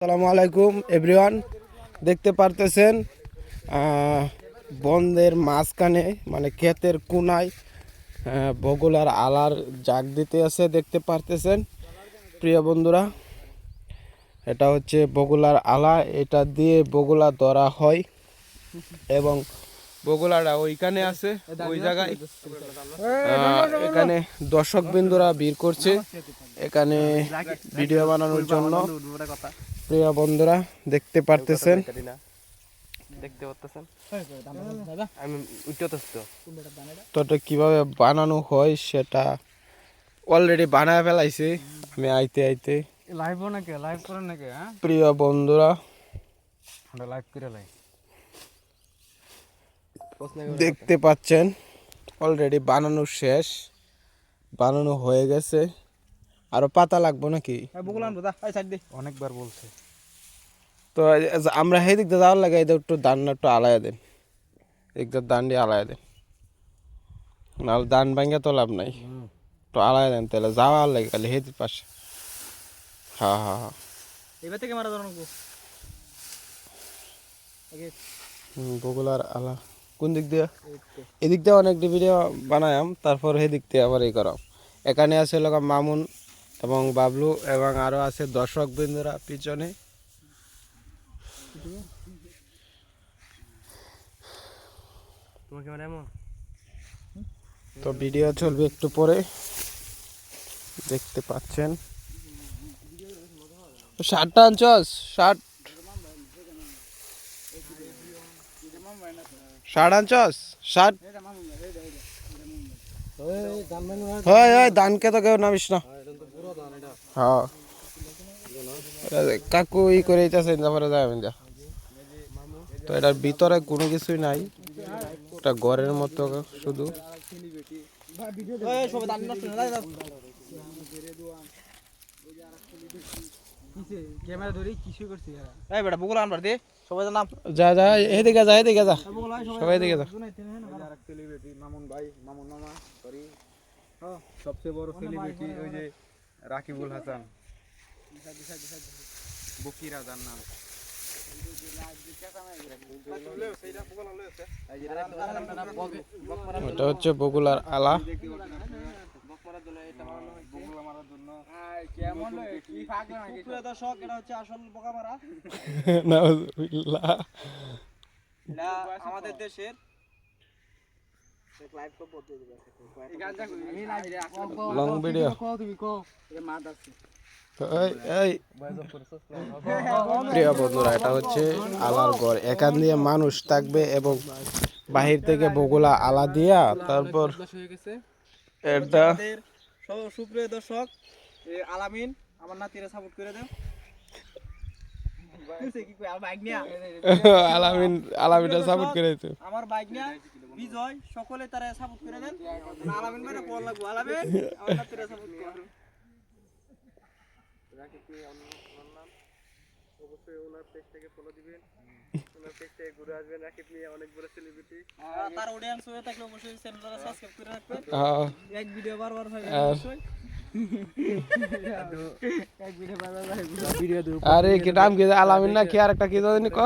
আসসালামু আলাইকুম এভরিওয়ান, দেখতে পারতেছেন বন্দের মাঝখানে মানে ক্ষেতের কোনায় বগুলার আলার জাগ দিতে আছে। দেখতে পারতেছেন প্রিয় বন্ধুরা, এটা হচ্ছে বগুলার আলা। এটা দিয়ে বগুলা ধরা হয় এবং বগুলাটা ওইখানে আছে, ওই জায়গায়। এখানে দর্শক বিন্দুরা ভিড় করছে এখানে ভিডিও বানানোর জন্য। প্রিয় বন্ধুরা দেখতে পারতেছেন, তো কিভাবে বানানো হয় সেটা অলরেডি বানায় ফেলাইছে আমি আইতে আইতে। প্রিয় বন্ধুরা দেখতে পাচ্ছেন অলরেডি বানানো শেষ, বানানো হয়ে গেছে। আরো পাতা লাগবো নাকি? অনেকবার বলছে তো আমরা সেই দিক দিয়ে যাওয়ার লাগে এদের একটু দানটা একটু আলাদা দেন, একটু দান দিয়ে আলাদা দেন, নাহলে দান ভাঙ্গা তো লাভ নাই। তো আলাদা দেন তাহলে যাওয়ার লাগে খালি হেদির পাশে। হ্যাঁ হ্যাঁ হ্যাঁ, এবার থেকে মারা ধরো বগুলার আলা কোন দিক দিয়ে? এদিক দিয়ে অনেক ভিডিও বানায়াম, তারপর সেদিক দিয়ে আবার এই করাম। এখানে আছে লোক মামুন এবং বাবলু এবং আরো আছে দর্শক বিন্দুরা পিছনে। তো ভিডিও চলবে একটু পরে, দেখতে পাচ্ছেন। শার্টটা আনছস? শার্ট শার্ট আনছস? শার্ট হয় হয়, ধানকে তো কেউ নামিস না। হ্যাঁ কাকু ই করে দিতেছে, তারপরে যাবেন যা। তো এটার ভিতরে কোনো কিছুই নাই, একটা ঘরের মতো শুধু। ক্যামেরা ধরে কিছু করছি এই বেটা বগুলা আনবার দে সবাই নাম যা যা, এদিকে যা, এদিকে যা, সবাই এদিকে যা। আরেক সেলিব্রিটি মামুন ভাই, মামুন মামা, সরি সবচেয়ে বড় সেলিব্রিটি ওই যে রাকিবুল হাসান, বকিরা যার নাম। এটা হচ্ছে বগুলার আলা। আমাদের দেশের লং ভিডিও। প্রিয় বন্ধুরা, এটা হচ্ছে আলার ঘর। এখান দিয়ে মানুষ থাকবে এবং বাহির থেকে বগুলা আলা দিয়া তারপর এটা সুপ্রিয় দর্শক আলামিন আমার নাতিরে সাপোর্ট করে দেন। আলামিন আলামিনটা সাপোর্ট করে দিতে আমার বাইক নিয়া বিজয় সকলে তারা সাপোর্ট করে দেন। আলামিন ভাইরা বল লাগবো, আলামিন আমার নাতিরে সাপোর্ট করুন। অবশ্যই ওনার পেজ থেকে ফলো দিবেন, ওনার পেজ থেকে ঘুরে আসবেন। রাকিব মিয়া অনেক বড় সেলিব্রিটি, তার অডিয়েন্স হয়ে থাকলে অবশ্যই চ্যানেলটা সাবস্ক্রাইব করে রাখবেন। এক ভিডিও বারবার হয় অবশ্যই। আরে কি নাম কি? আলামিন না কি আর একটা কি জানি ক?